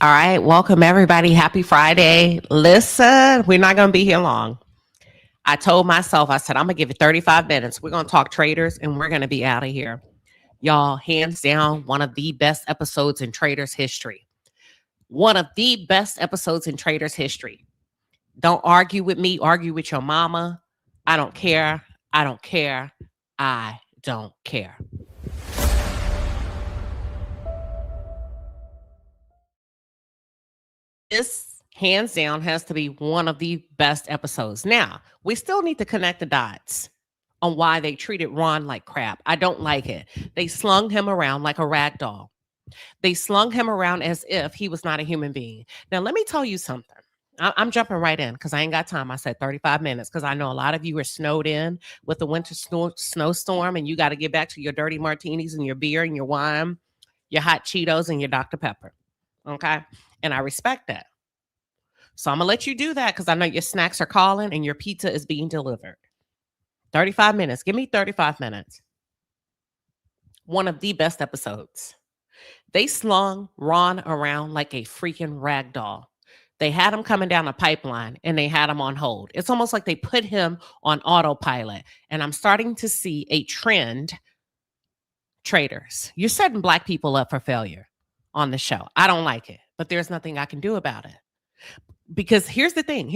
All right, welcome everybody. Happy Friday. Listen, we're not going to be here long. I told myself, I said, I'm going to give it 35 minutes. We're going to talk Traitors and we're going to be out of here. Y'all, hands down, one of the best episodes in Traitors history. One of the best episodes in Traitors history. Don't argue with me, argue with your mama. I don't care. I don't care. I don't care. This, hands down, has to be one of the best episodes. Now, we still need to connect the dots on why they treated Ron like crap. I don't like it. They slung him around like a rag doll. They slung him around as if he was not a human being. Now, let me tell you something. I'm jumping right in because I ain't got time. I said 35 minutes because I know a lot of you are snowed in with the winter snowstorm and you got to get back to your dirty martinis and your beer and your wine, your hot Cheetos and your Dr. Pepper. Okay? And I respect that. So I'm going to let you do that because I know your snacks are calling and your pizza is being delivered. 35 minutes. Give me 35 minutes. One of the best episodes. They slung Ron around like a freaking rag doll. They had him coming down a pipeline and they had him on hold. It's almost like they put him on autopilot. And I'm starting to see a trend. Traitors, you're setting Black people up for failure on the show. I don't like it, but there's nothing I can do about it. Because here's the thing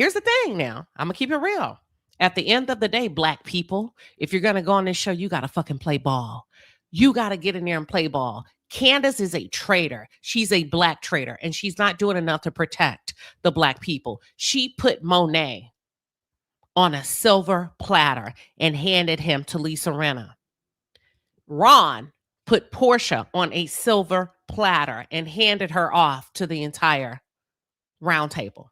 now. I'm going to keep it real. At the end of the day, Black people, if you're going to go on this show, you got to fucking play ball. You got to get in there and play ball. Candace is a traitor. She's a Black traitor, and she's not doing enough to protect the Black people. She put Monet on a silver platter and handed him to Lisa Rinna. Ron put Portia on a silver platter and handed her off to the entire round table.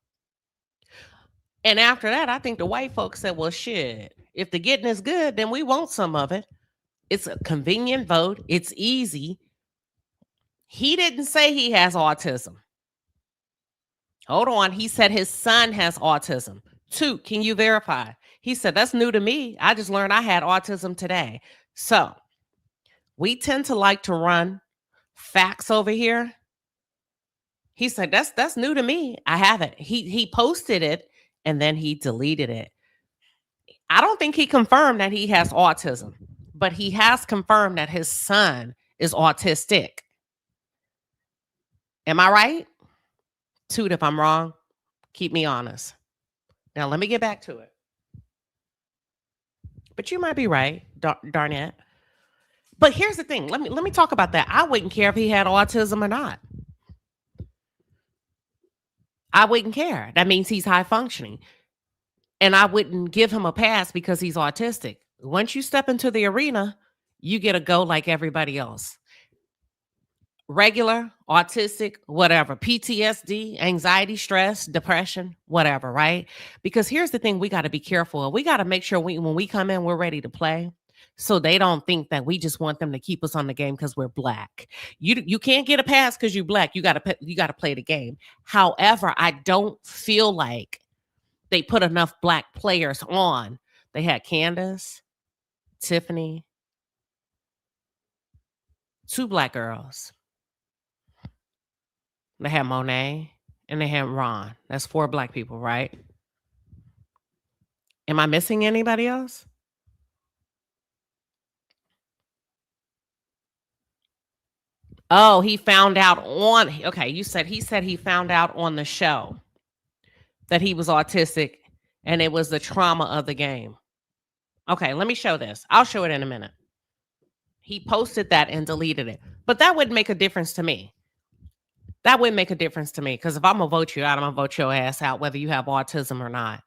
And after that, I think the white folks said, well, shit, if the getting is good, then we want some of it. It's a convenient vote. It's easy. He didn't say he has autism. Hold on. He said his son has autism. Toot, can you verify? He said, that's new to me. I just learned I had autism today. So we tend to like to run facts over here. He said, that's new to me. I haven't. He posted it and then he deleted it. I don't think he confirmed that he has autism, but he has confirmed that his son is autistic. Am I right? Toot, if I'm wrong, keep me honest. Now, let me get back to it. But you might be right, darn it. But here's the thing. Let me talk about that. I wouldn't care if he had autism or not. I wouldn't care. That means he's high functioning. And I wouldn't give him a pass because he's autistic. Once you step into the arena, you get a go like everybody else. Regular, autistic, whatever, PTSD, anxiety, stress, depression, whatever, right? Because here's the thing we got to be careful. We got to make sure when we come in, we're ready to play. So they don't think that we just want them to keep us on the game because we're Black. You can't get a pass because you're Black. You got to play the game. However, I don't feel like they put enough Black players on. They had Candace, Tiffany, 2 Black girls. They had Monet and they had Ron. That's 4 Black people, right? Am I missing anybody else? Oh, he found out on, okay, he said he found out on the show that he was autistic and it was the trauma of the game. Okay, let me show this. I'll show it in a minute. He posted that and deleted it. But that wouldn't make a difference to me. That wouldn't make a difference to me because if I'm going to vote you out, I'm going to vote your ass out whether you have autism or not.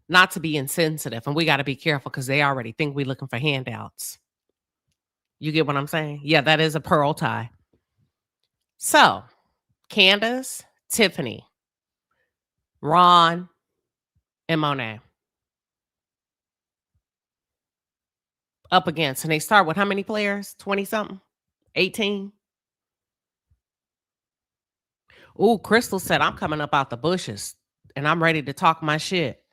Not to be insensitive. And we got to be careful because they already think we're looking for handouts. You get what I'm saying? Yeah, that is a pearl tie. So, Candace, Tiffany, Ron, and Monet. Up against. And they start with how many players? 20-something? 18? Ooh, Crystal said, I'm coming up out the bushes and I'm ready to talk my shit.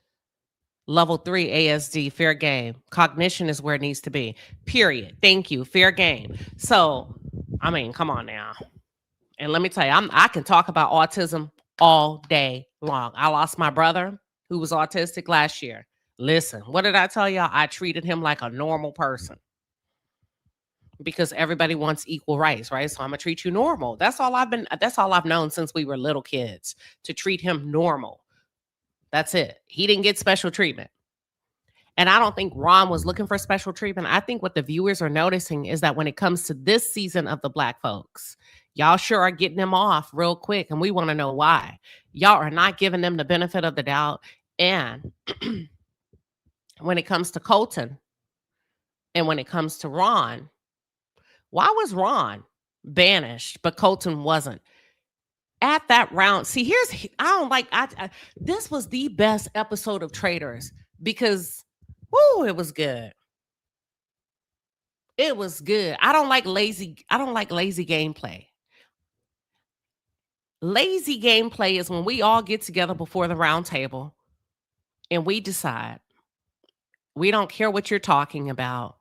Level 3 ASD, fair game. Cognition is where it needs to be. Period. Thank you. Fair game. So, I mean, come on now. And let me tell you, I can talk about autism all day long. I lost my brother who was autistic last year. Listen, what did I tell y'all? I treated him like a normal person because everybody wants equal rights, right? So I'm gonna treat you normal. That's all I've known since we were little kids, to treat him normal. That's it. He didn't get special treatment. And I don't think Ron was looking for special treatment. I think what the viewers are noticing is that when it comes to this season of the Black folks, y'all sure are getting them off real quick. And we want to know why. Y'all are not giving them the benefit of the doubt. And when it comes to Colton and when it comes to Ron, why was Ron banished, but Colton wasn't? At that round, see, this was the best episode of Traitors because, woo, it was good. It was good. I don't like lazy gameplay. Lazy gameplay is when we all get together before the round table and we decide, we don't care what you're talking about.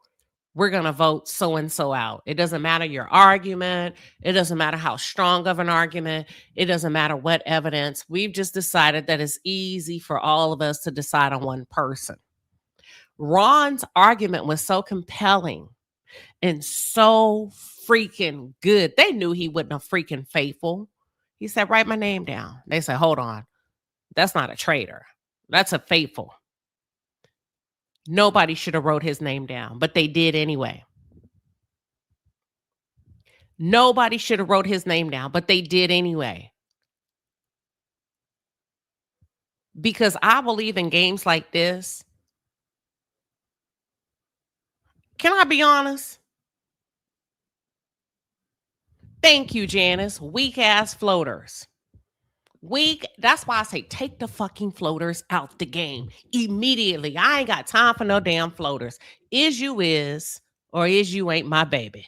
We're going to vote so-and-so out. It doesn't matter your argument. It doesn't matter how strong of an argument. It doesn't matter what evidence. We've just decided that it's easy for all of us to decide on one person. Ron's argument was so compelling and so freaking good. They knew he wasn't a freaking faithful. He said, write my name down. They said, hold on. That's not a traitor. That's a faithful. Nobody should have wrote his name down, but they did anyway. Nobody should have wrote his name down, but they did anyway. Because I believe in games like this. Can I be honest? Thank you, Janice. Weak ass floaters. That's why I say take the fucking floaters out the game immediately. I ain't got time for no damn floaters. Is you is, or is you ain't my baby.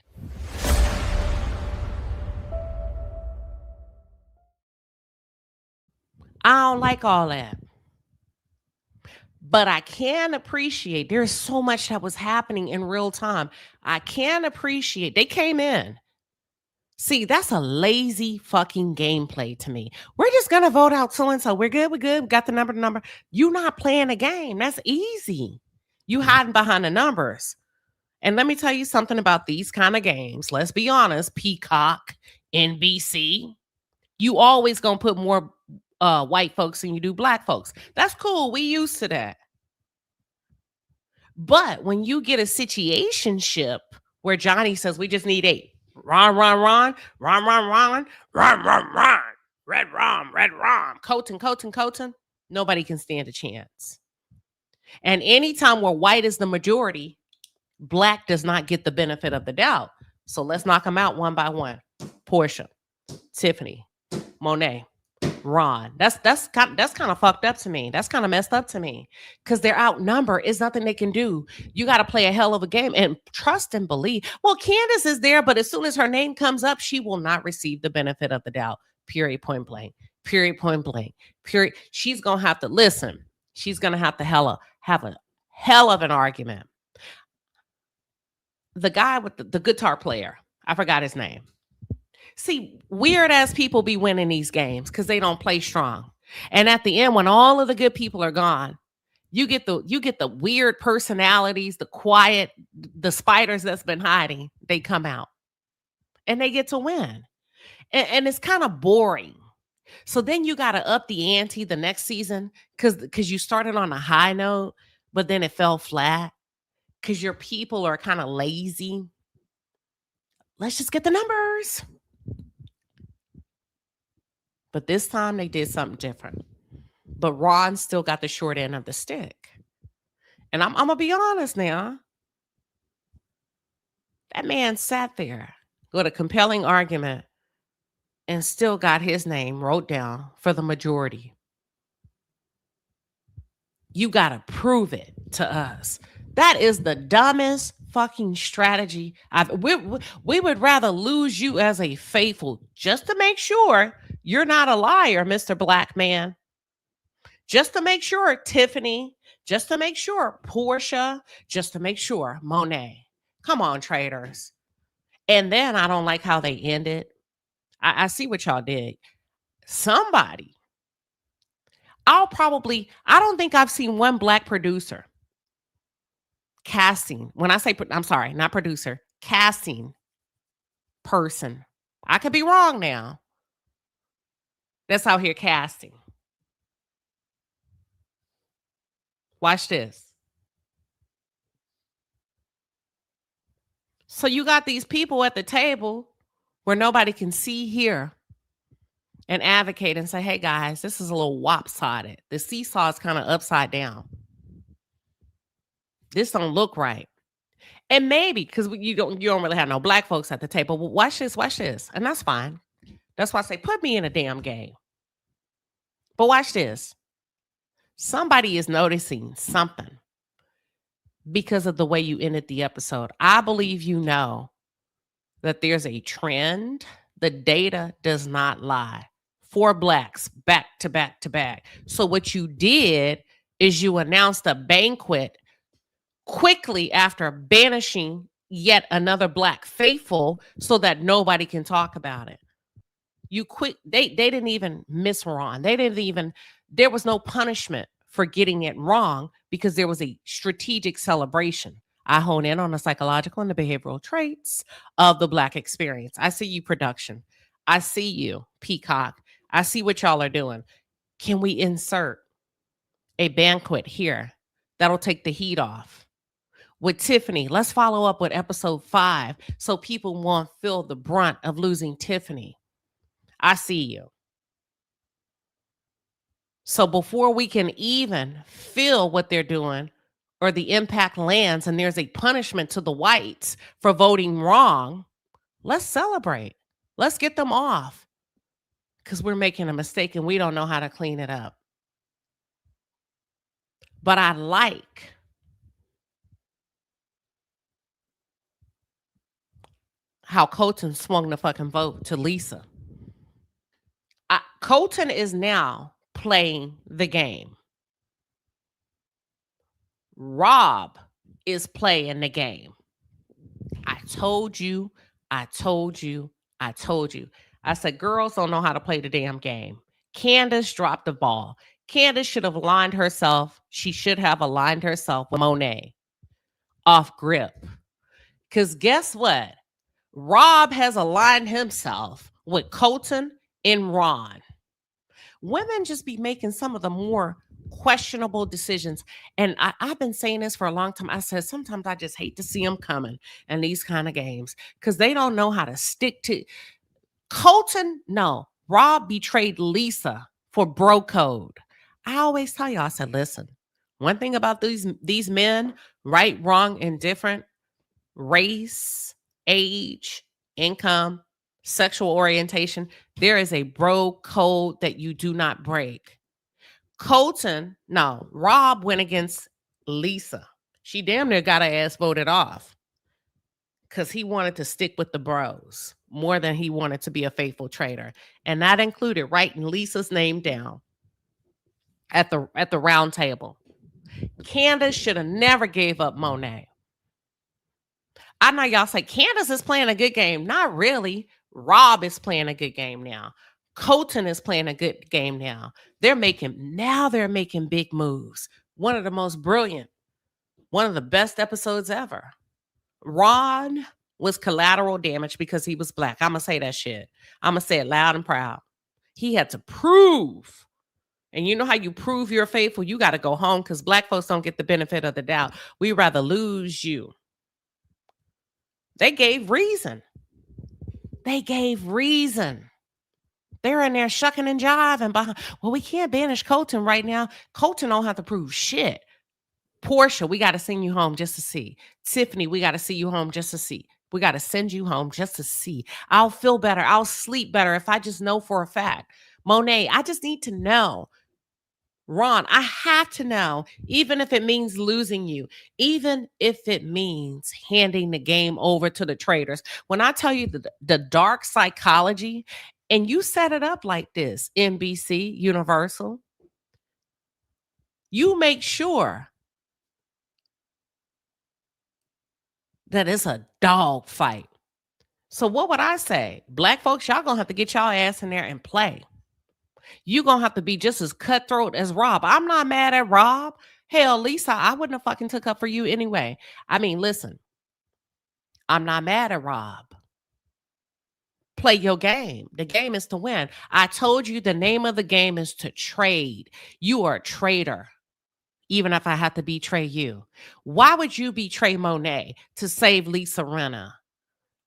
I don't like all that. But I can appreciate there's so much that was happening in real time. I can appreciate they came in. See, that's a lazy fucking gameplay to me. We're just going to vote out so-and-so. We're good. We got the number. You're not playing a game. That's easy. You hiding behind the numbers. And let me tell you something about these kind of games. Let's be honest. Peacock, NBC, you always going to put more white folks than you do black folks. That's cool. We used to that. But when you get a situationship where Johnny says, we just need 8. Ron, red rom, Colton, nobody can stand a chance. And anytime where white is the majority, black does not get the benefit of the doubt. So let's knock them out one by one. Portia, Tiffany, Monet, Ron. That's kind of fucked up to me. That's kind of messed up to me because they're outnumbered. It's nothing they can do. You got to play a hell of a game and trust and believe. Well, Candace is there, but as soon as her name comes up, she will not receive the benefit of the doubt. Period. Point blank. Period. Point blank. Period. She's gonna have to listen. She's gonna have to have a hell of an argument. The guy with the guitar player, I forgot his name. See, weird ass people be winning these games because they don't play strong. And at the end, when all of the good people are gone, you get the weird personalities, the quiet, the spiders that's been hiding. They come out and they get to win. And it's kind of boring. So then you got to up the ante the next season because you started on a high note, but then it fell flat because your people are kind of lazy. Let's just get the numbers. But this time they did something different. But Ron still got the short end of the stick. And I'm going to be honest now. That man sat there with a compelling argument and still got his name wrote down for the majority. You got to prove it to us. That is the dumbest fucking strategy. We would rather lose you as a faithful just to make sure you're not a liar, Mr. Black Man. Just to make sure, Tiffany. Just to make sure, Portia. Just to make sure, Monet. Come on, Traitors. And then I don't like how they ended. I see what y'all did. Somebody, I don't think I've seen one black producer casting. When I say, I'm sorry, not producer, casting person. I could be wrong now. That's out here casting. Watch this. So you got these people at the table where nobody can see, hear, and advocate and say, hey guys, this is a little lopsided. The seesaw is kind of upside down. This don't look right. And maybe because you don't really have no black folks at the table. Well, watch this. And that's fine. That's why I say put me in a damn game. But watch this. Somebody is noticing something because of the way you ended the episode. I believe you know that there's a trend. The data does not lie. 4 blacks back to back to back. So what you did is you announced a banquet quickly after banishing yet another black faithful so that nobody can talk about it. They didn't even miss Ron. There was no punishment for getting it wrong because there was a strategic celebration. I hone in on the psychological and the behavioral traits of the black experience. I see you, production. I see you, Peacock. I see what y'all are doing. Can we insert a banquet here that'll take the heat off? With Tiffany, let's follow up with episode 5 so people won't feel the brunt of losing Tiffany. I see you. So before we can even feel what they're doing or the impact lands and there's a punishment to the whites for voting wrong, let's celebrate. Let's get them off because we're making a mistake and we don't know how to clean it up. But I like how Colton swung the fucking vote to Lisa. Colton is now playing the game. Rob is playing the game. I told you. I said, girls don't know how to play the damn game. Candace dropped the ball. Candace should have aligned herself. She should have aligned herself with Monet off grip. Because guess what? Rob has aligned himself with Colton and Ron. Women just be making some of the more questionable decisions. And I've been saying this for a long time. I said, sometimes I just hate to see them coming in these kind of games because they don't know how to stick to Colton. No, Rob betrayed Lisa for bro code. I always tell y'all, I said, listen, one thing about these men, right, wrong, indifferent, race, age, income, sexual orientation, there is a bro code that you do not break. Rob went against Lisa. She damn near got her ass voted off because he wanted to stick with the bros more than he wanted to be a faithful traitor. And that included writing Lisa's name down at the round table. Candace should have never gave up Monet. I know y'all say Candace is playing a good game. Not really. Rob is playing a good game now. Colton is playing a good game now. They're making big moves. One of the most brilliant, one of the best episodes ever. Ron was collateral damage because he was black. I'm going to say that shit. I'm going to say it loud and proud. He had to prove. And you know how you prove you're faithful? You got to go home because black folks don't get the benefit of the doubt. We'd rather lose you. They gave reason. They're in there shucking and jiving behind. Well, we can't banish Colton right now. Colton don't have to prove shit. Portia, we got to send you home just to see. Tiffany, we got to see you home just to see. We got to send you home just to see. I'll feel better. I'll sleep better if I just know for a fact. Monet, I just need to know. Ron, I have to know, even if it means losing you, even if it means handing the game over to the traitors. When I tell you the dark psychology, and you set it up like this, NBC, Universal, you make sure that it's a dog fight. So what would I say? Black folks, y'all gonna have to get y'all ass in there and play. You gonna have to be just as cutthroat as Rob. I'm not mad at Rob. Hell, Lisa, I wouldn't have fucking took up for you anyway. I mean, listen, I'm not mad at Rob. Play your game. The game is to win. I told you the name of the game is to trade. You are a traitor, even if I have to betray you. Why would you betray Monet to save Lisa Rinna?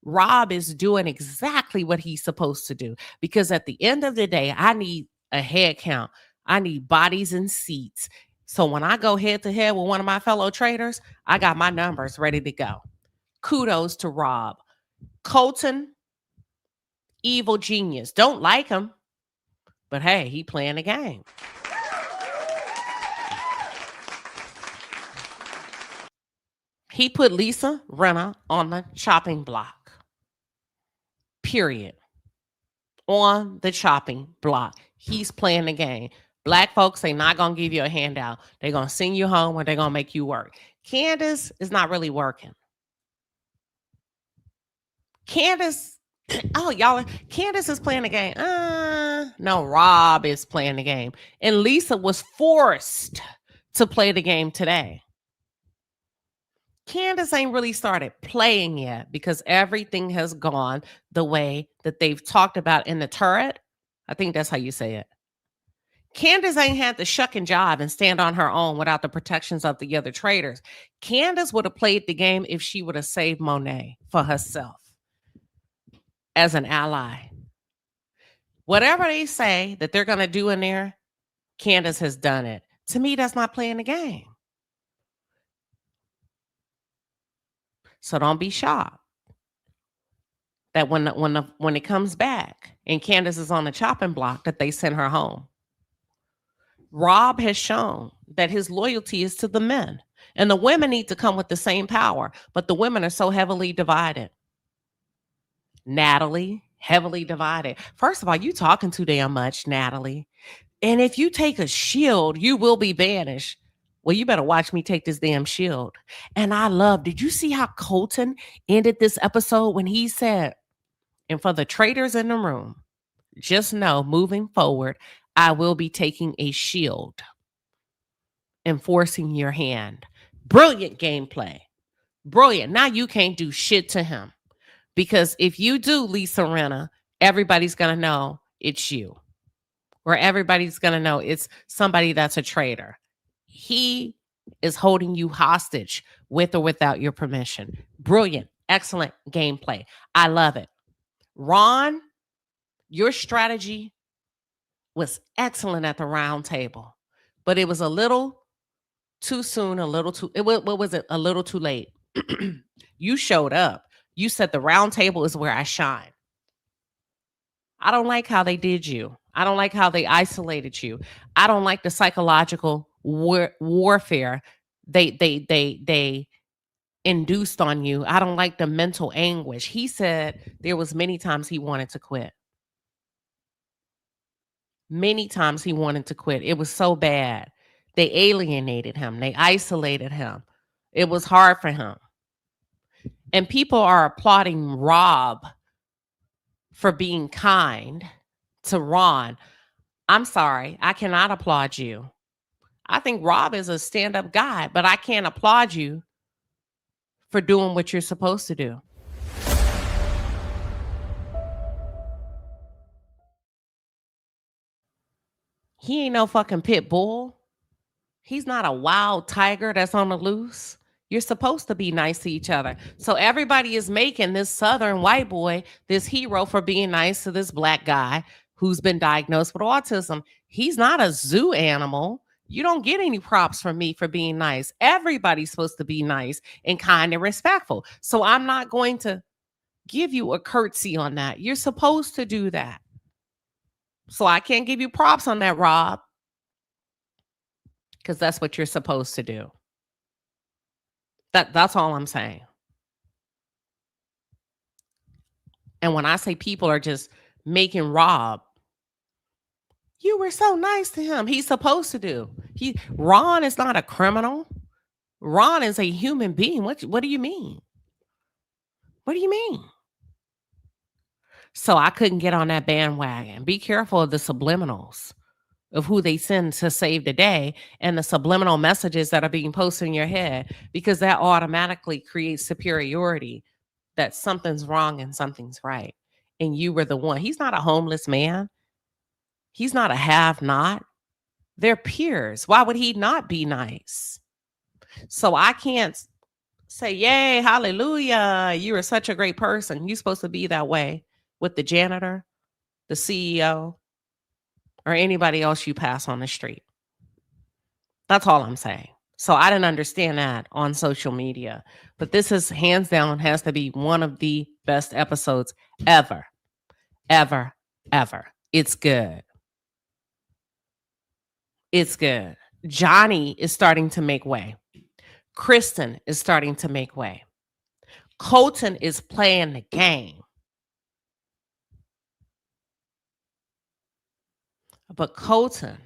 Rob is doing exactly what he's supposed to do, because at the end of the day, I need a head count. I need bodies and seats. So when I go head to head with one of my fellow traders, I got my numbers ready to go. Kudos to Rob. Colton, evil genius. Don't like him, but hey, he playing the game. He put Lisa Rinna on the chopping block. Period. On the chopping block. He's playing the game. Black folks, they not going to give you a handout. They're going to send you home or they're going to make you work. Candace is not really working. Candace, Candace is playing the game. No, Rob is playing the game. And Lisa was forced to play the game today. Candace ain't really started playing yet because everything has gone the way that they've talked about in the turret. I think that's how you say it. Candace ain't had the shuck and jive and stand on her own without the protections of the other traders. Candace would have played the game if she would have saved Monet for herself as an ally. Whatever they say that they're going to do in there, Candace has done it. To me, that's not playing the game. So don't be shocked that when it comes back and Candace is on the chopping block, that they send her home. Rob has shown that his loyalty is to the men, and the women need to come with the same power, but the women are so heavily divided. Natalie, heavily divided. First of all, you talking too damn much, Natalie. And if you take a shield, you will be banished. Well, you better watch me take this damn shield. And did you see how Colton ended this episode when he said, and for the traitors in the room, just know moving forward, I will be taking a shield and forcing your hand. Brilliant gameplay. Brilliant. Now you can't do shit to him. Because if you do, Lisa Rinna, everybody's going to know it's you. Or everybody's going to know it's somebody that's a traitor. He is holding you hostage with or without your permission. Brilliant. Excellent gameplay. I love it. Ron, your strategy was excellent at the round table, but it was a little too soon, what was it? A little too late. You showed up. You said the round table is where I shine. I don't like how they did you. I don't like how they isolated you. I don't like the psychological warfare they induced on you. I don't like the mental anguish. He said there was many times he wanted to quit. Many times he wanted to quit. It was so bad. They alienated him. They isolated him. It was hard for him. And people are applauding Rob for being kind to Ron. I'm sorry. I cannot applaud you. I think Rob is a stand-up guy, but I can't applaud you for doing what you're supposed to do. He ain't no fucking pit bull. He's not a wild tiger that's on the loose. You're supposed to be nice to each other. So everybody is making this Southern white boy this hero for being nice to this black guy who's been diagnosed with autism. He's not a zoo animal. You don't get any props from me for being nice. Everybody's supposed to be nice and kind and respectful. So I'm not going to give you a curtsy on that. You're supposed to do that. So I can't give you props on that, Rob, because that's what you're supposed to do. That's all I'm saying. And when I say people are just making Rob, you were so nice to him. He's supposed to do. Ron is not a criminal. Ron is a human being. What do you mean? What do you mean? So I couldn't get on that bandwagon. Be careful of the subliminals of who they send to save the day and the subliminal messages that are being posted in your head, because that automatically creates superiority, that something's wrong and something's right. And you were the one. He's not a homeless man. He's not a have-not. They're peers. Why would he not be nice? So I can't say, yay, hallelujah, you are such a great person. You're supposed to be that way with the janitor, the CEO, or anybody else you pass on the street. That's all I'm saying. So I didn't understand that on social media. But this is hands down has to be one of the best episodes ever, ever, ever. It's good. It's good. Johnny is starting to make way. Kristen is starting to make way. Colton is playing the game. But Colton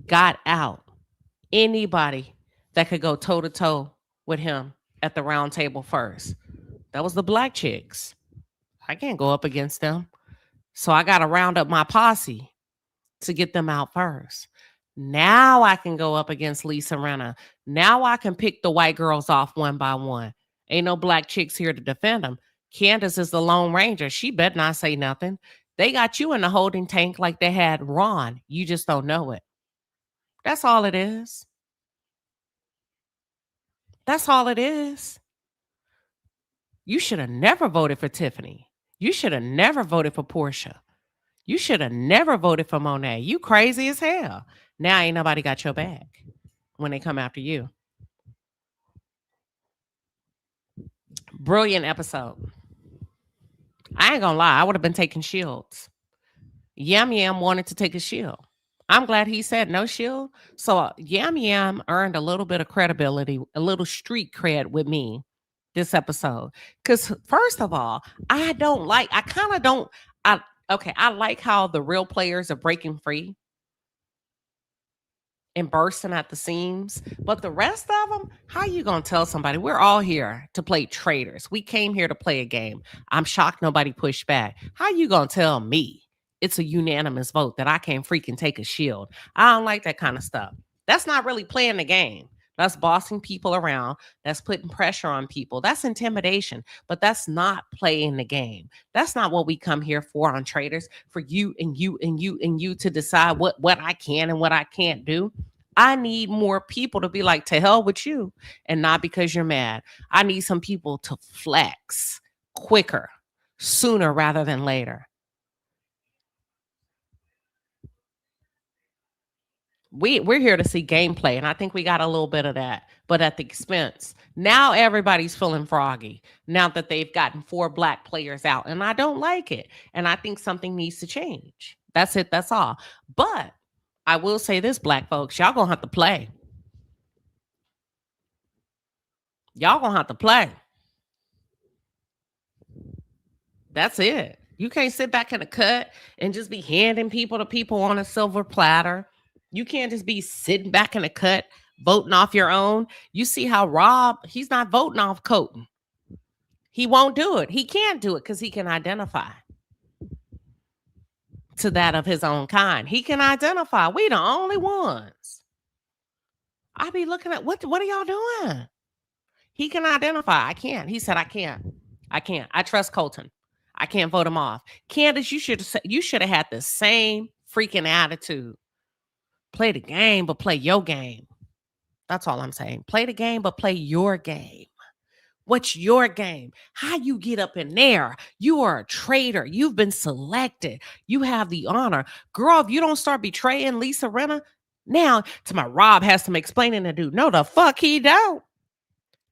got out anybody that could go toe to toe with him at the round table first. That was the black chicks. I can't go up against them. So I got to round up my posse to get them out first. Now I can go up against Lisa Rinna. Now I can pick the white girls off one by one. Ain't no black chicks here to defend them. Candace is the Lone Ranger. She better not say nothing. They got you in the holding tank like they had Ron. You just don't know it. That's all it is. That's all it is. You should have never voted for Tiffany. You should have never voted for Portia. You should have never voted for Monet. You crazy as hell. Now ain't nobody got your back when they come after you. Brilliant episode. I ain't gonna lie. I would have been taking shields. Yam Yam wanted to take a shield. I'm glad he said no shield. So Yam Yam earned a little bit of credibility, a little street cred with me this episode. Because first of all, I like how the real players are breaking free and bursting at the seams. But the rest of them, how you going to tell somebody? We're all here to play Traitors. We came here to play a game. I'm shocked nobody pushed back. How you going to tell me it's a unanimous vote that I can't freaking take a shield? I don't like that kind of stuff. That's not really playing the game. That's bossing people around. That's putting pressure on people. That's intimidation. But that's not playing the game. That's not what we come here for on Traitors, for you and you and you and you to decide what I can and what I can't do. I need more people to be like, to hell with you, and not because you're mad. I need some people to flex quicker, sooner rather than later. We're here to see gameplay, and I think we got a little bit of that, but at the expense. Now everybody's feeling froggy now that they've gotten 4 black players out, and I don't like it. And I think something needs to change. That's it. That's all. But I will say this, black folks, y'all gonna have to play. Y'all gonna have to play. That's it. You can't sit back in a cut and just be handing people to people on a silver platter. You can't just be sitting back in a cut, voting off your own. You see how Rob, he's not voting off Colton. He won't do it. He can't do it because he can identify to that of his own kind. He can identify. We the only ones. I be looking at, what are y'all doing? He can identify. I can't. He said, I can't. I trust Colton. I can't vote him off. Candace, you should have had the same freaking attitude. Play the game, but play your game. That's all I'm saying. Play the game, but play your game. What's your game? How you get up in there? You are a traitor. You've been selected. You have the honor. Girl, if you don't start betraying Lisa Rinna, now to my Rob has some explaining to do. No, the fuck he don't.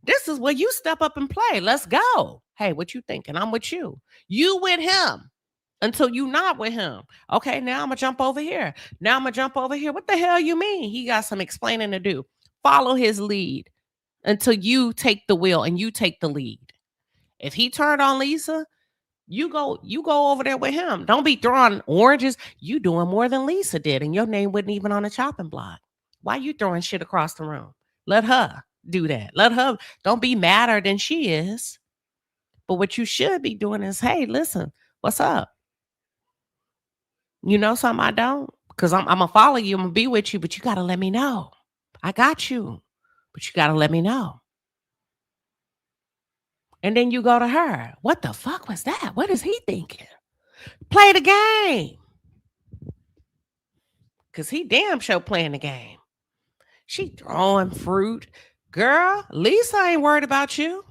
This is where you step up and play. Let's go. Hey, what you thinking? I'm with you. You with him until you not with him. Okay, now I'm going to jump over here. What the hell you mean? He got some explaining to do. Follow his lead until you take the wheel and you take the lead. If he turned on Lisa, you go over there with him. Don't be throwing oranges. You doing more than Lisa did, and your name wasn't even on the chopping block. Why you throwing shit across the room? Let her do that. Let her. Don't be madder than she is. But what you should be doing is, hey, listen, what's up? You know something I don't? Because I'm going to follow you. I'm going to be with you, but you got to let me know. I got you, but you got to let me know. And then you go to her. What the fuck was that? What is he thinking? Play the game. Because he damn sure playing the game. She throwing fruit. Girl, Lisa ain't worried about you.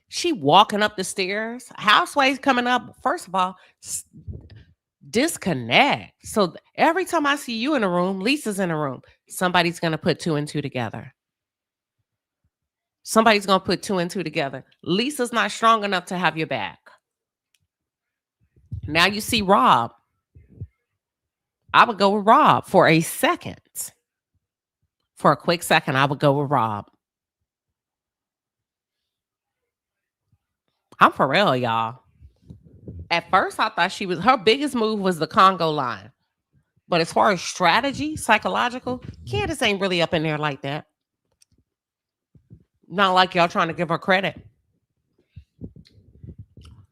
She walking up the stairs. Housewife's coming up. First of all, disconnect. So every time I see you in a room, Lisa's in a room. Somebody's going to put two and two together. Somebody's going to put two and two together. Lisa's not strong enough to have your back. Now you see Rob. I would go with Rob for a second. For a quick second, I would go with Rob. I'm for real, y'all. At first, I thought her biggest move was the Congo line. But as far as strategy, psychological, Candace ain't really up in there like that. Not like y'all trying to give her credit.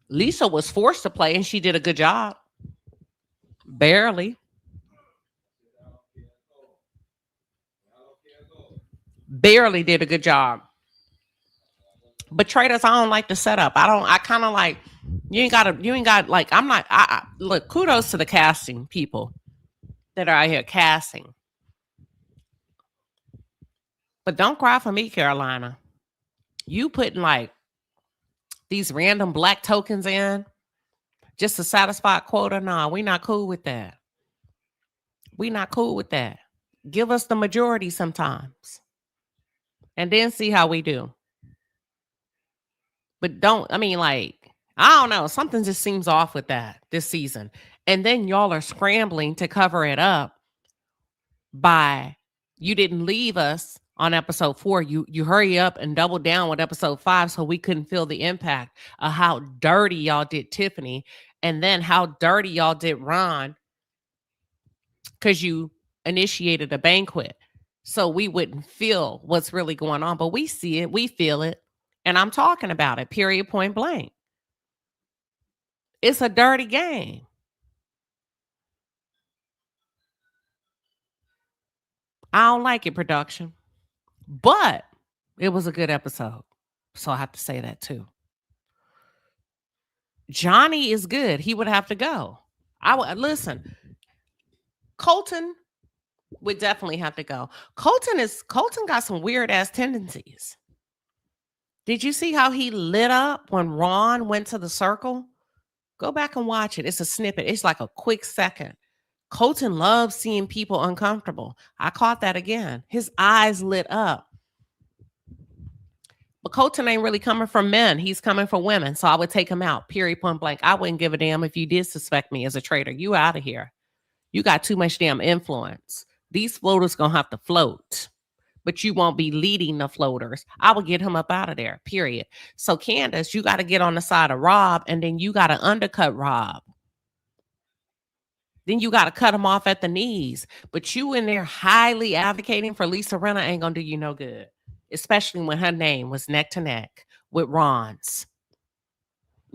Lisa was forced to play and she did a good job. Barely. Barely did a good job. But Traitors, I don't like the setup. I kind of like, you ain't got like, I'm not, look, kudos to the casting people that are out here casting. But don't cry for me, Carolina. You putting like these random black tokens in just to satisfy a quota? Nah, we not cool with that. We not cool with that. Give us the majority sometimes. And then see how we do. But I don't know. Something just seems off with that this season. And then y'all are scrambling to cover it up by you didn't leave us on episode 4. You hurry up and double down with episode 5 so we couldn't feel the impact of how dirty y'all did Tiffany and then how dirty y'all did Ron because you initiated a banquet. So we wouldn't feel what's really going on. But we see it, we feel it, and I'm talking about it, period, point blank. It's a dirty game. I don't like it, production. But it was a good episode. So I have to say that too. Johnny is good. He would have to go. I would listen. Colton would definitely have to go. Colton got some weird ass tendencies. Did you see how he lit up when Ron went to the circle? Go back and watch it. It's a snippet. It's like a quick second. Colton loves seeing people uncomfortable. I caught that again. His eyes lit up. But Colton ain't really coming from men. He's coming from women. So I would take him out. Period, point blank. I wouldn't give a damn if you did suspect me as a traitor. You out of here. You got too much damn influence. These floaters gonna have to float. But you won't be leading the floaters. I will get him up out of there, period. So Candace, you got to get on the side of Rob, and then you got to undercut Rob. Then you got to cut him off at the knees. But you in there highly advocating for Lisa Rinna ain't going to do you no good. Especially when her name was neck to neck with Ron's.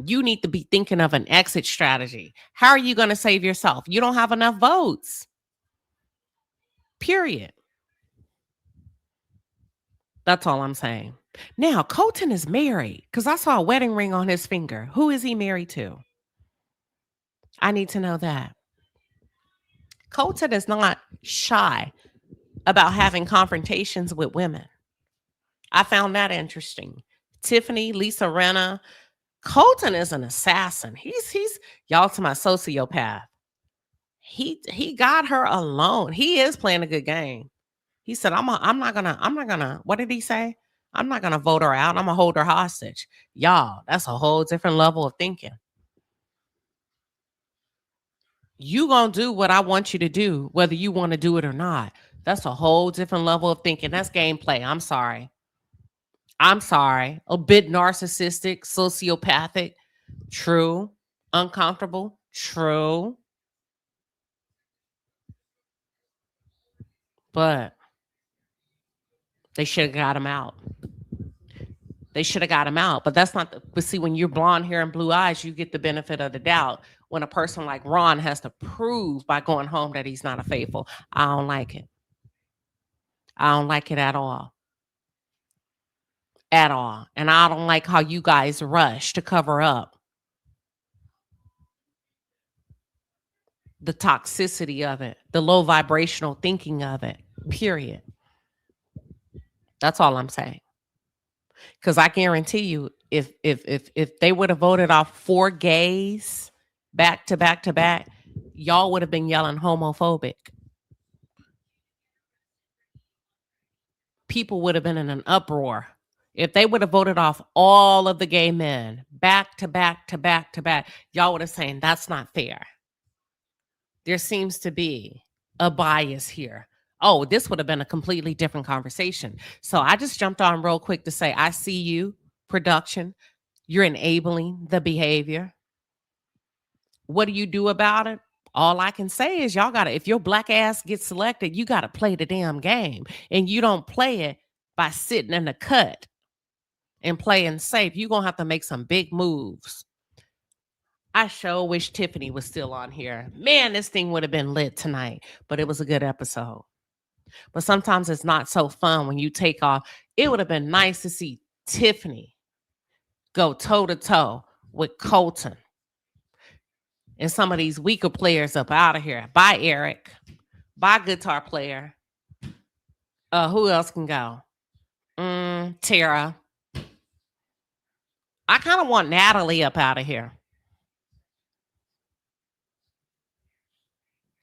You need to be thinking of an exit strategy. How are you going to save yourself? You don't have enough votes. Period. That's all I'm saying. Now, Colton is married because I saw a wedding ring on his finger. Who is he married to? I need to know that. Colton is not shy about having confrontations with women. I found that interesting. Tiffany, Lisa Rinna. Colton is an assassin. He's y'all to my sociopath. He got her alone. He is playing a good game. He said, I'm not gonna, what did he say? I'm not gonna vote her out. I'm gonna hold her hostage. Y'all, that's a whole different level of thinking. You gonna do what I want you to do, whether you want to do it or not. That's a whole different level of thinking. That's gameplay. I'm sorry. A bit narcissistic, sociopathic. True. Uncomfortable. True. But they should have got him out. They should have got him out. But that's not but see, when you're blonde hair and blue eyes, you get the benefit of the doubt. When a person like Ron has to prove by going home that he's not a faithful, I don't like it. I don't like it at all. At all. And I don't like how you guys rush to cover up the toxicity of it, the low vibrational thinking of it, period. That's all I'm saying. Because I guarantee you, if they would have voted off 4 gays back to back to back, y'all would have been yelling homophobic. People would have been in an uproar. If they would have voted off all of the gay men back to back to back to back, y'all would have saying that's not fair. There seems to be a bias here. Oh, this would have been a completely different conversation. So I just jumped on real quick to say, I see you, production. You're enabling the behavior. What do you do about it? All I can say is y'all got to, if your black ass gets selected, you got to play the damn game. And you don't play it by sitting in the cut and playing safe. You're going to have to make some big moves. I sure wish Tiffany was still on here. Man, this thing would have been lit tonight, but it was a good episode. But sometimes it's not so fun when you take off. It would have been nice to see Tiffany go toe to toe with Colton and some of these weaker players up out of here. Bye, Eric. Bye, guitar player. Who else can go? Tara. I kind of want Natalie up out of here.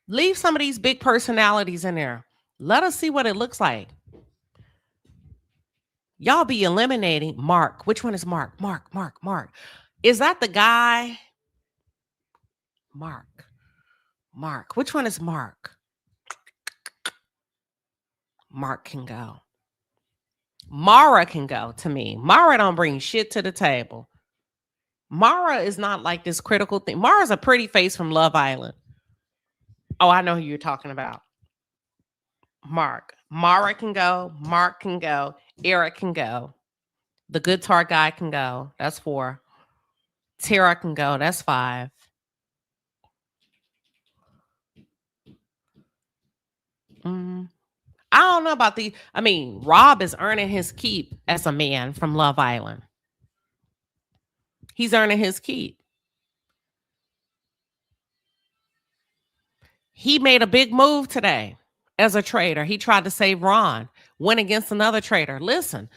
Leave some of these big personalities in there. Let us see what it looks like. Y'all be eliminating Mark. Which one is Mark? Mark. Is that the guy? Mark. Which one is Mark? Mark can go. Mara can go to me. Mara don't bring shit to the table. Mara is not like this critical thing. Mara's a pretty face from Love Island. Oh, I know who you're talking about. Mark. Mara can go. Mark can go. Eric can go. The guitar guy can go. That's 4. Tara can go. That's 5. I don't know about Rob is earning his keep as a man from Love Island. He's earning his keep. He made a big move today as a traitor. He tried to save Ron, went against another traitor. Listen,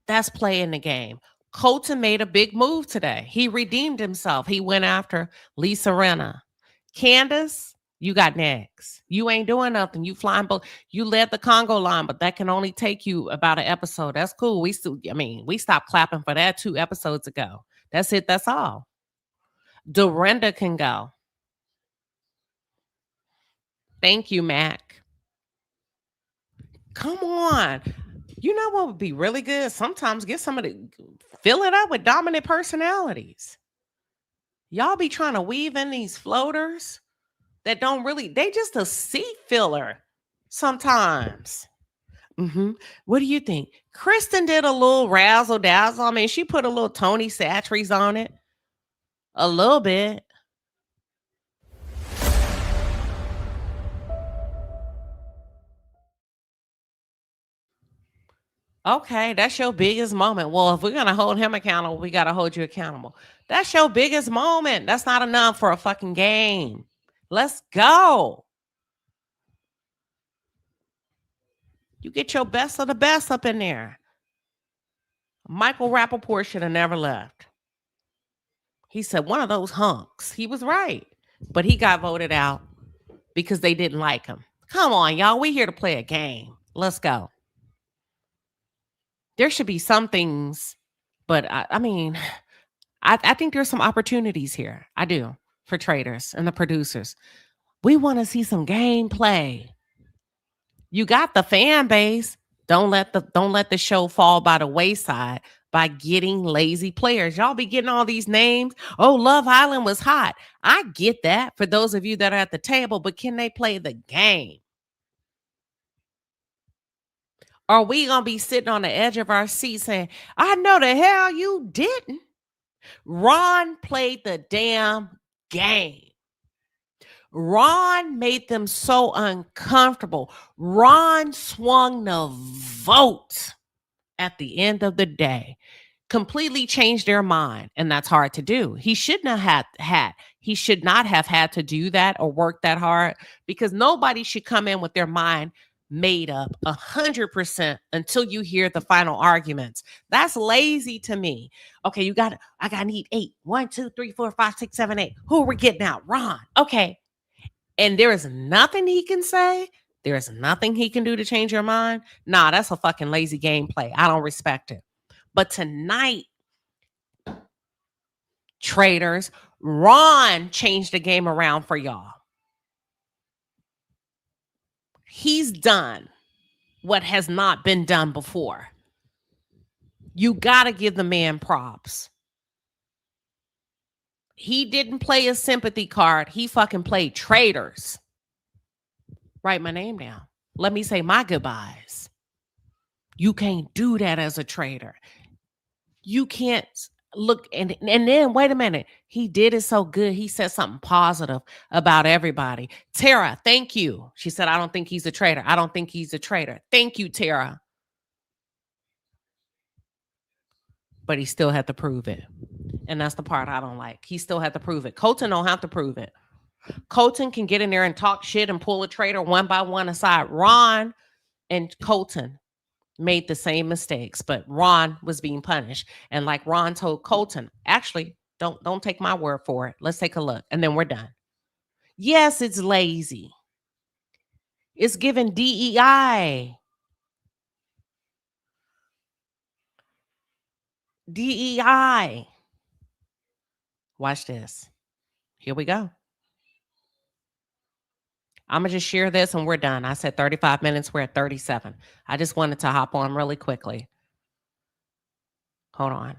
that's playing the game. Colton made a big move today. He redeemed himself. He went after Lisa Rinna. Candace, you got next. You ain't doing nothing. You flying, you led the Congo line, but that can only take you about an episode. That's cool. We stopped clapping for that 2 episodes ago. That's it. That's all. Dorinda can go. Thank you, Mac. Come on. You know what would be really good? Sometimes get somebody, fill it up with dominant personalities. Y'all be trying to weave in these floaters that don't really, they just a seat filler sometimes. What do you think? Kristen did a little razzle dazzle. She put a little Tony Satcheries on it. A little bit. Okay, that's your biggest moment. Well, if we're going to hold him accountable, we got to hold you accountable. That's your biggest moment. That's not enough for a fucking game. Let's go. You get your best of the best up in there. Michael Rappaport should have never left. He said one of those hunks. He was right. But he got voted out because they didn't like him. Come on, y'all. We're here to play a game. Let's go. There should be some things, but I think there's some opportunities here. I do, for Traitors and the producers. We want to see some gameplay. You got the fan base. Don't let the show fall by the wayside by getting lazy players. Y'all be getting all these names. Oh, Love Island was hot. I get that for those of you that are at the table, but can they play the game? Or we gonna be sitting on the edge of our seat saying, I know the hell you didn't. Ron played the damn game. Ron made them so uncomfortable. Ron swung the vote at the end of the day, completely changed their mind, and that's hard to do. He should not have had to do that or work that hard, because nobody should come in with their mind made up 100% until you hear the final arguments. That's lazy to me. Okay, I gotta need 8. 1, 2, 3, 4, 5, 6, 7, 8. Who are we getting out? Ron. Okay. And there is nothing he can say. There is nothing he can do to change your mind. Nah, that's a fucking lazy gameplay. I don't respect it. But tonight, Traitors, Ron changed the game around for y'all. He's done what has not been done before. You got to give the man props. He didn't play a sympathy card. He fucking played Traitors. Write my name down. Let me say my goodbyes. You can't do that as a traitor. You can't look and then wait a minute. He did it so good. He said something positive about everybody. Tara, thank you. She said, I don't think he's a traitor. I don't think he's a traitor. Thank you, Tara. But he still had to prove it. And that's the part I don't like. He still had to prove it. Colton don't have to prove it. Colton can get in there and talk shit and pull a traitor one by one aside. Ron and Colton made the same mistakes, but Ron was being punished. And like Ron told Colton, actually, don't take my word for it. Let's take a look, and then we're done. Yes, it's lazy. It's given DEI. DEI. Watch this. Here we go. I'm going to just share this and we're done. I said 35 minutes. We're at 37. I just wanted to hop on really quickly. Hold on.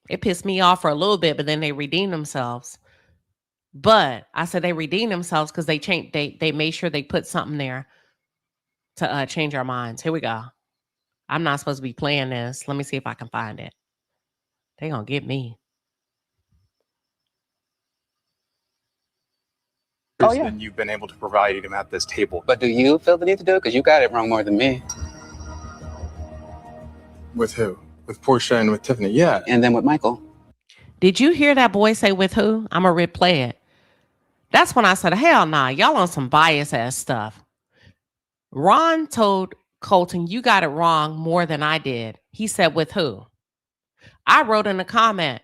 It pissed me off for a little bit, but then they redeemed themselves. But I said they redeemed themselves because they made sure they put something there to change our minds. Here we go. I'm not supposed to be playing this. Let me see if I can find it. They're going to get me. Oh, yeah. You've been able to provide him at this table. But do you feel the need to do it? Because you got it wrong more than me. With who? With Portia and with Tiffany, yeah. And then with Michael. Did you hear that boy say with who? I'm going to replay it. That's when I said, hell nah, y'all on some bias ass stuff. Ron told Colton, you got it wrong more than I did. He said, with who? I wrote in a comment,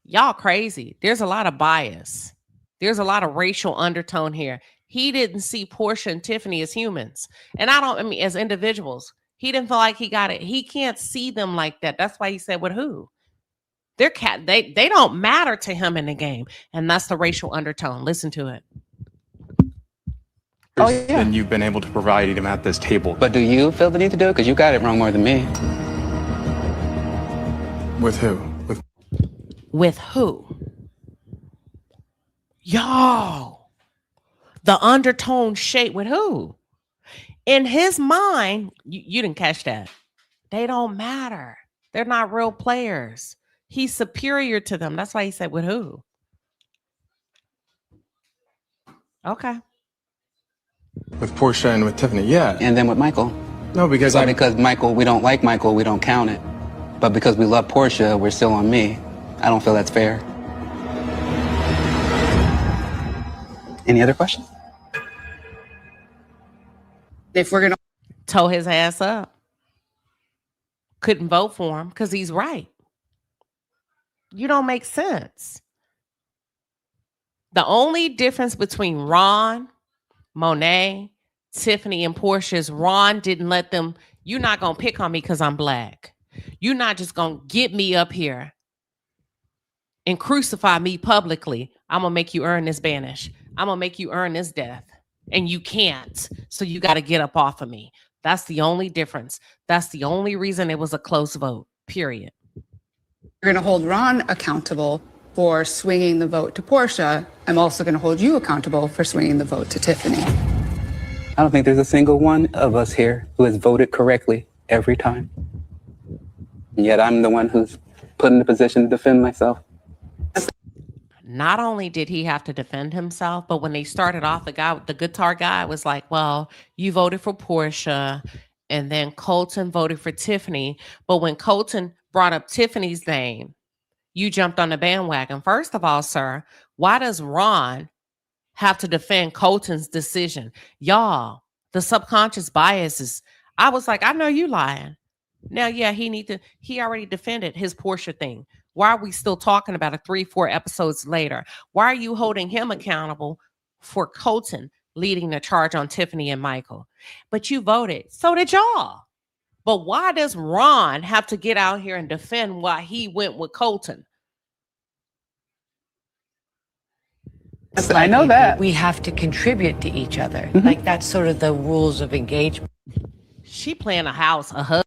y'all crazy. There's a lot of bias. There's a lot of racial undertone here. He didn't see Portia and Tiffany as humans. And I mean, as individuals. He didn't feel like he got it. He can't see them like that. That's why he said, with who? They don't matter to him in the game. And that's the racial undertone. Listen to it. Oh, yeah. And you've been able to provide him at this table. But do you feel the need to do it? Because you got it wrong more than me. With who? With who? Yo, the undertone shade with who? In his mind, you didn't catch that. They don't matter. They're not real players. He's superior to them. That's why he said with who? Okay. With Portia and with Tiffany, yeah. And then with Michael. No, because because Michael, we don't like Michael, we don't count it. But because we love Portia, we're still on me. I don't feel that's fair. Any other questions? If we're going to toe his ass up, couldn't vote for him because he's right. You don't make sense. The only difference between Ron, Monet, Tiffany, and Portia is Ron didn't let them, you're not going to pick on me because I'm black. You're not just going to get me up here and crucify me publicly. I'm going to make you earn this banish. I'm going to make you earn this death. And you can't. So you got to get up off of me. That's the only difference. That's the only reason it was a close vote, period. We're going to hold Ron accountable for swinging the vote to Portia. I'm also going to hold you accountable for swinging the vote to Tiffany. I don't think there's a single one of us here who has voted correctly every time. And yet I'm the one who's put in the position to defend myself. Not only did he have to defend himself, but when they started off, the guitar guy was like, well, you voted for Portia, and then Colton voted for Tiffany. But when Colton brought up Tiffany's name, you jumped on the bandwagon. First of all, sir, why does Ron have to defend Colton's decision? Y'all, the subconscious bias is, I was like, I know you lying. Now, yeah, he already defended his Portia thing. Why are we still talking about it 3-4 episodes later? Why are you holding him accountable for Colton leading the charge on Tiffany and Michael? But you voted. So did y'all. But why does Ron have to get out here and defend why he went with Colton? I know that. We have to contribute to each other. Like, that's sort of the rules of engagement. She playing a husband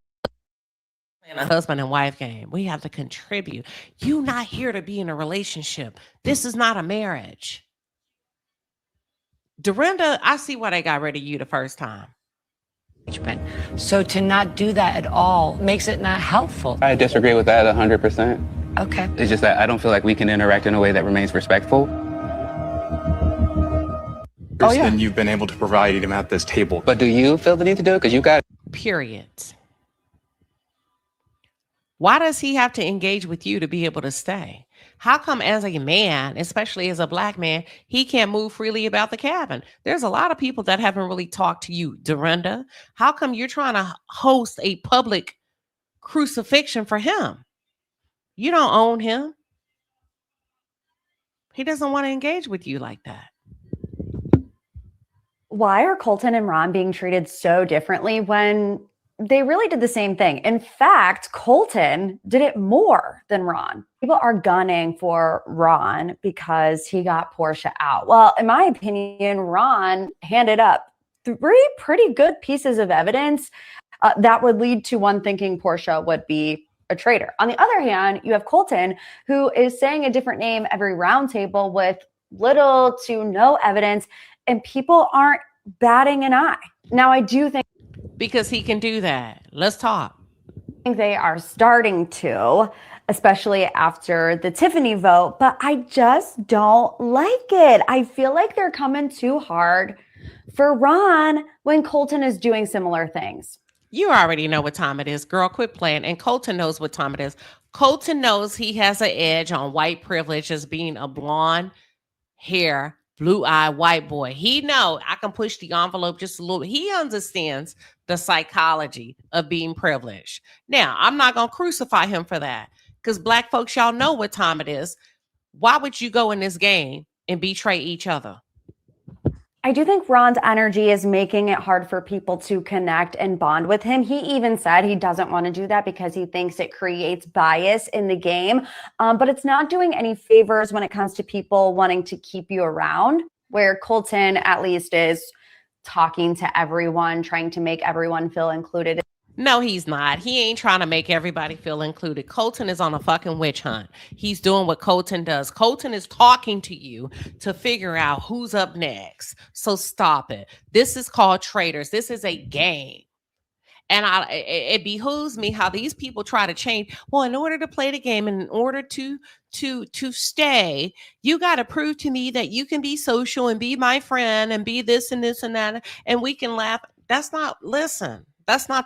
and wife game. We have to contribute. You're not here to be in a relationship. This is not a marriage. Dorinda, I see why they got rid of you the first time. So to not do that at all makes it not helpful. I disagree with that 100%. Okay. It's just that I don't feel like we can interact in a way that remains respectful. Than you've been able to provide him at this table. But do you feel the need to do it? Because you got... Period. Why does he have to engage with you to be able to stay? How come as a man, especially as a Black man, he can't move freely about the cabin? There's a lot of people that haven't really talked to you, Dorinda. How come you're trying to host a public crucifixion for him? You don't own him. He doesn't want to engage with you like that. Why are Colton and Ron being treated so differently when they really did the same thing? In fact, Colton did it more than Ron. People are gunning for Ron because he got Portia out. Well, in my opinion, Ron handed up 3 pretty good pieces of evidence that would lead to one thinking Portia would be a traitor. On the other hand, you have Colton, who is saying a different name every roundtable with little to no evidence, and people aren't batting an eye. Now, I do think because he can do that. Let's talk. They are starting to, especially after the Tiffany vote, but I just don't like it. I feel like they're coming too hard for Ron when Colton is doing similar things. You already know what time it is, girl. Quit playing. And Colton knows what time it is. Colton knows he has an edge on white privilege as being a blonde hair, blue-eyed white boy. He know I can push the envelope just a little bit. He understands the psychology of being privileged. Now, I'm not going to crucify him for that because Black folks, y'all know what time it is. Why would you go in this game and betray each other? I do think Ron's energy is making it hard for people to connect and bond with him. He even said he doesn't want to do that because he thinks it creates bias in the game. But it's not doing any favors when it comes to people wanting to keep you around, where Colton at least is talking to everyone, trying to make everyone feel included. No, he's not. He ain't trying to make everybody feel included. Colton is on a fucking witch hunt. He's doing what Colton does. Colton is talking to you to figure out who's up next. So stop it. This is called Traitors. This is a game. And it behooves me how these people try to change. Well, in order to play the game and in order to stay, you got to prove to me that you can be social and be my friend and be this and this and that. And we can laugh. That's not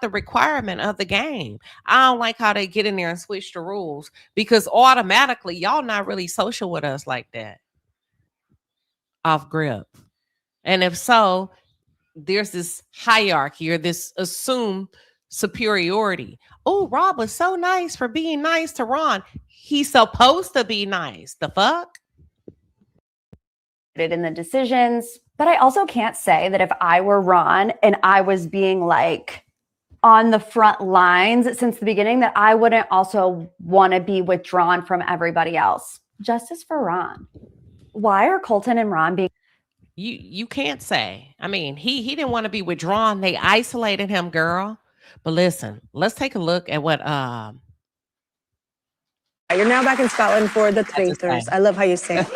the requirement of the game. I don't like how they get in there and switch the rules because automatically y'all not really social with us like that. Off grip. And if so, there's this hierarchy or this assumed superiority. Oh, Rob was so nice for being nice to Ron. He's supposed to be nice. The fuck? In the decisions. But I also can't say that if I were Ron and I was being like on the front lines since the beginning, that I wouldn't also want to be withdrawn from everybody else. Justice for Ron. Why are Colton and Ron being... You can't say. I mean, he didn't want to be withdrawn. They isolated him, girl. But listen, let's take a look at what You're now back in Scotland for the Traitors. I love how you say it.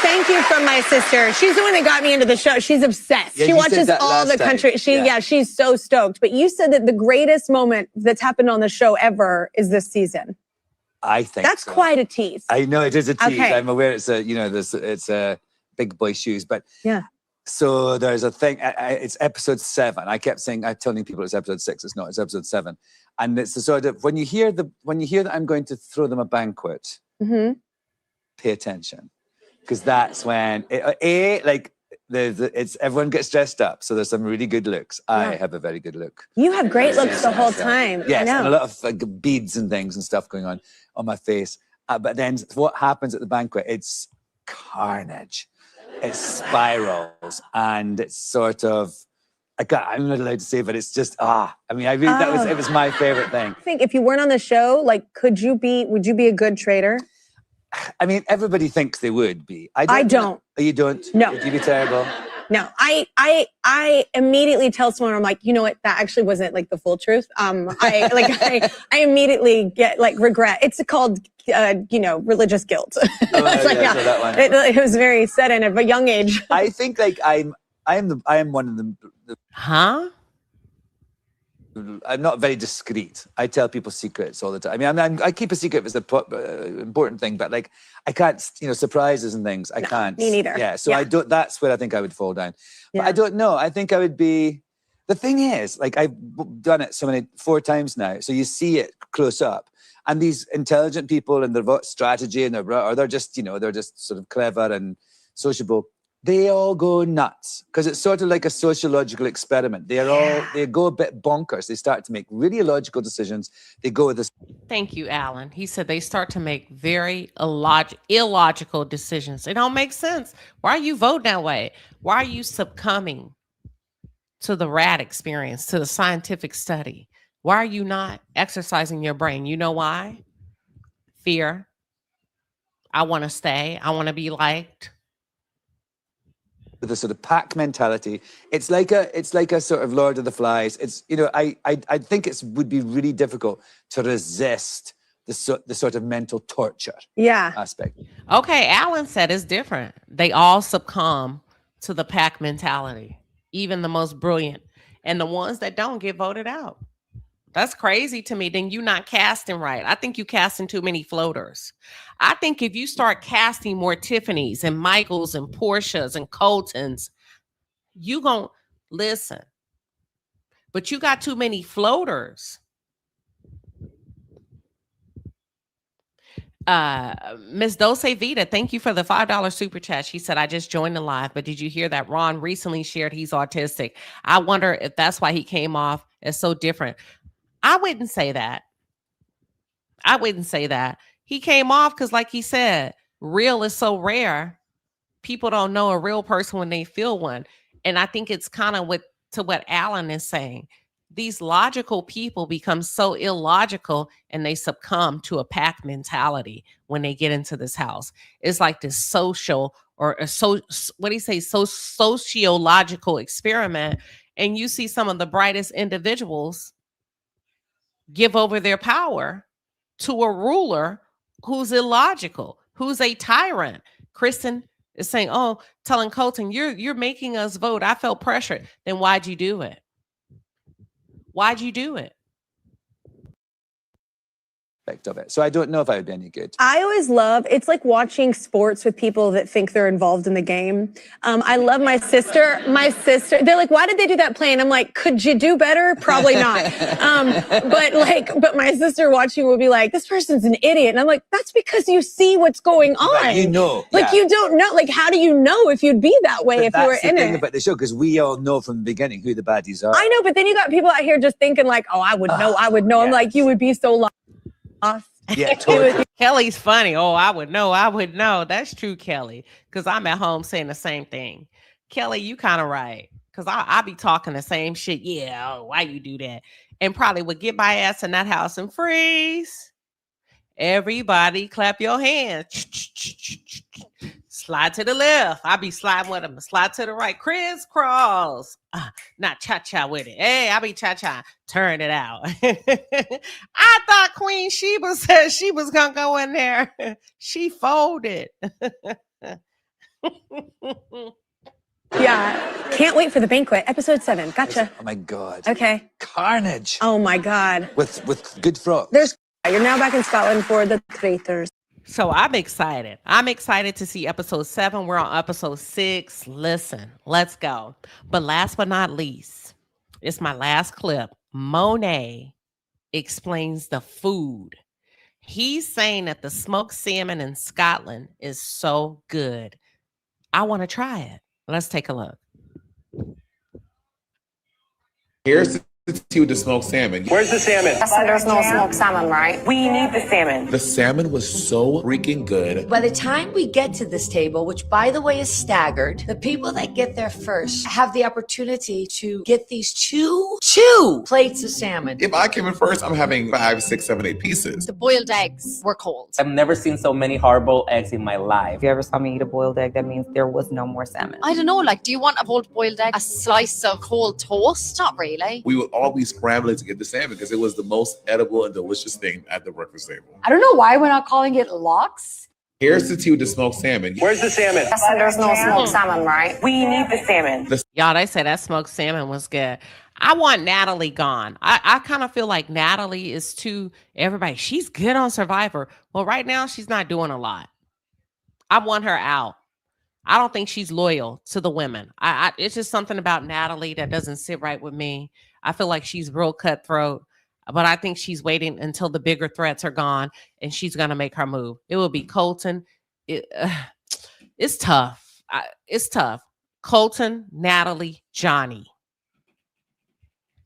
thank you from my sister. She's the one that got me into the show. She's obsessed. Yeah, she you said watches that all last the time. country. She's so stoked. But you said that the greatest moment that's happened on the show ever is this season. I think That's so. quite a tease. I know it is a tease. Okay. I'm aware it's it's a big boy shoes, but Yeah. So there's a thing. It's episode 7. I kept saying, I'm telling people it's episode 6. It's not. It's episode 7, and it's the sort of when you hear that I'm going to throw them a banquet, pay attention, because that's when it's everyone gets dressed up. So there's some really good looks. I have a very good look. You have great looks the whole time. Yes, I know. and a lot of beads and things and stuff going on my face. But then what happens at the banquet? It's carnage. It spirals, and it's sort of. I'm not allowed to say, but it's just I mean, it was my favorite thing. I think if you weren't on the show, like, would you be a good traitor? I mean, everybody thinks they would be. I don't. Oh, you don't? No. Would you be terrible? No, I immediately tell someone, I'm like, you know what? That actually wasn't like the full truth. I immediately get like regret. It's called, religious guilt. That one. It was very set in at a young age. I think like I am one of the. Huh? I'm not very discreet. I tell people secrets all the time. I mean, I keep a secret if it's an important thing, but like I can't, surprises and things. I can't. Me neither. Yeah. So I don't. That's where I think I would fall down. Yeah. But I don't know. I think I would be. The thing is, like I've done it 4 times now, so you see it close up. And these intelligent people and their strategy and they're just sort of clever and sociable. They all go nuts because it's sort of like a sociological experiment. They go a bit bonkers. They start to make really illogical decisions. They go with this. Thank you, Alan. He said they start to make very illogical decisions. It don't make sense. Why are you voting that way? Why are you succumbing to the rat experience, to the scientific study? Why are you not exercising your brain? You know why? Fear. I want to stay. I want to be liked. With a sort of pack mentality, it's like a sort of Lord of the Flies. It's I think it would be really difficult to resist the sort of mental torture aspect. Okay, Alan said it's different. They all succumb to the pack mentality, even the most brilliant, and the ones that don't get voted out. That's crazy to me. Then you're not casting right. I think you casting too many floaters. I think if you start casting more Tiffany's and Michaels and Portias and Coltons, you gonna listen. But you got too many floaters. Miss Dulce Vita, thank you for the $5 super chat. She said, I just joined the live, but did you hear that Ron recently shared he's autistic? I wonder if that's why he came off as so different. I wouldn't say that. He came off because, like he said, real is so rare. People don't know a real person when they feel one. And I think it's kind of to what Alan is saying. These logical people become so illogical and they succumb to a pack mentality when they get into this house. It's like this sociological experiment. And you see some of the brightest individuals give over their power to a ruler who's illogical, who's a tyrant. Kristen is saying, telling Colton, you're making us vote. I felt pressured. Then why'd you do it? Of it. So I don't know if I would be any good. I always it's like watching sports with people that think they're involved in the game. I love my sister, they're like, why did they do that play? And I'm like, could you do better? Probably not. But my sister watching would be like, this person's an idiot. And I'm like, that's because you see what's going on. But you know. You don't know. Like, how do you know if you'd be that way if you were in it? That's the thing about the show, because we all know from the beginning who the baddies are. I know, but then you got people out here just thinking like, I would know. Yeah. I'm like, you would be so lost. Yeah, totally. Kelly's funny. I would know. That's true, Kelly, because I'm at home saying the same thing. Kelly, you kind of right, because I be talking the same shit. Yeah, why you do that? And probably would get my ass in that house and freeze. Everybody clap your hands. Slide to the left. I be sliding with them. Slide to the right. Crisscross. Not cha-cha with it. Hey, I be cha-cha. Turn it out. I thought Queen Sheba said she was going to go in there. She folded. Yeah. Can't wait for the banquet. Episode 7. Gotcha. Oh my God. Okay. Carnage. Oh my God. With good frocks. You're now back in Scotland for the Traitors. So I'm excited. I'm excited to see episode 7. We're on episode 6. Listen, let's go. But last but not least, it's my last clip. Monet explains the food. He's saying that the smoked salmon in Scotland is so good. I want to try it. Let's take a look. Here's the tea with the smoked salmon. Where's the salmon? There's no smoked salmon, right? We need the salmon. The salmon was so freaking good. By the time we get to this table, which by the way is staggered, the people that get there first have the opportunity to get these two plates of salmon. If I came in first, I'm having 5, 6, 7, 8 pieces. The boiled eggs were cold. I've never seen so many hard-boiled eggs in my life. If you ever saw me eat a boiled egg, that means there was no more salmon. I don't know, like, do you want a cold boiled egg? A slice of cold toast? Not really. We would all be scrambling to get the salmon because it was the most edible and delicious thing at the breakfast table. I don't know why we're not calling it lox. Here's the tea with the smoked salmon. Where's the salmon? There's no smoked salmon, right? We need the salmon. Y'all, they say that smoked salmon was good. I want Natalie gone. I kind of feel like Natalie is too everybody. She's good on Survivor. Well, right now she's not doing a lot. I want her out. I don't think she's loyal to the women. It's just something about Natalie that doesn't sit right with me. I feel like she's real cutthroat, but I think she's waiting until the bigger threats are gone and she's going to make her move. It will be Colton. It's tough. It's tough. Colton, Natalie, Johnny.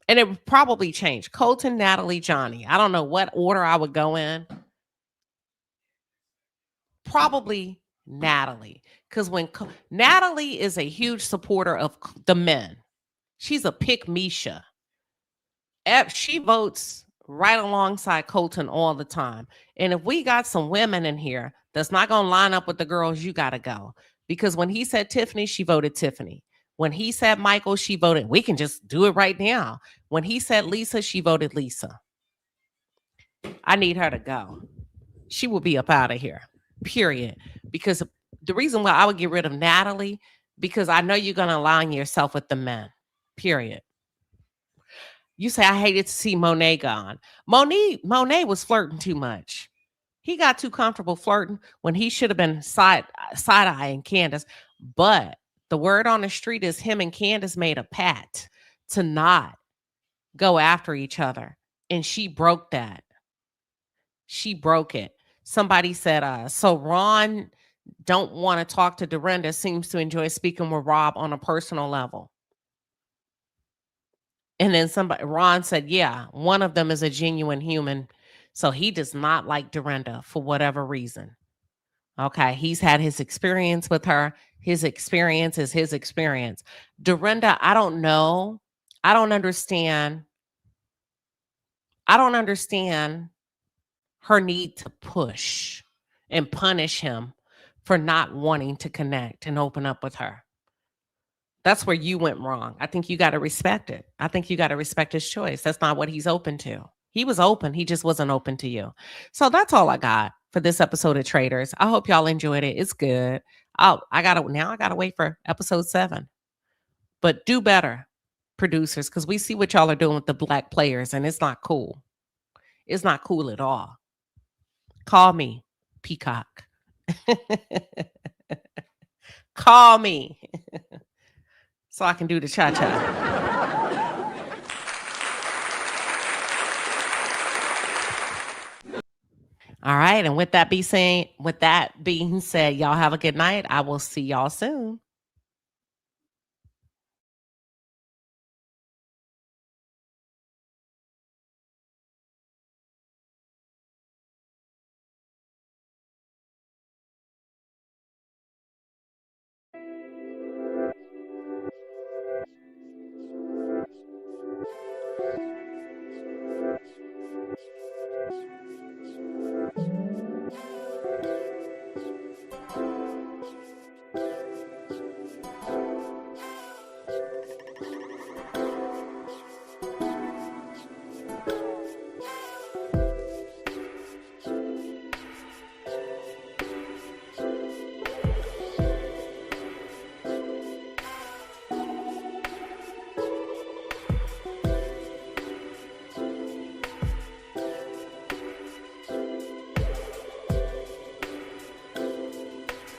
And it would probably change. Colton, Natalie, Johnny. I don't know what order I would go in. Probably Natalie. Because Natalie is a huge supporter of the men. She's a pick-Misha. She votes right alongside Colton all the time. And if we got some women in here that's not going to line up with the girls, you got to go. Because when he said Tiffany, she voted Tiffany. When he said Michael, she voted. We can just do it right now. When he said Lisa, she voted Lisa. I need her to go. She will be up out of here, period. Because the reason why I would get rid of Natalie, because I know you're going to align yourself with the men, period. You say, I hated to see Monet gone. Monet was flirting too much. He got too comfortable flirting when he should have been side-eyeing Candace. But the word on the street is him and Candace made a pact to not go after each other. And she broke that. She broke it. Somebody said, so Ron don't want to talk to Dorinda, seems to enjoy speaking with Rob on a personal level. And then Ron said, yeah, one of them is a genuine human. So he does not like Dorinda for whatever reason. Okay. He's had his experience with her. His experience is his experience. Dorinda, I don't know. I don't understand her need to push and punish him for not wanting to connect and open up with her. That's where you went wrong. I think you got to respect it. I think you got to respect his choice. That's not what he's open to. He was open. He just wasn't open to you. So that's all I got for this episode of Traitors. I hope y'all enjoyed it. It's good. I gotta wait for episode 7. But do better, producers, because we see what y'all are doing with the black players, and it's not cool. It's not cool at all. Call me, Peacock. Call me. So I can do the cha-cha. All right. And with that being said, y'all have a good night. I will see y'all soon.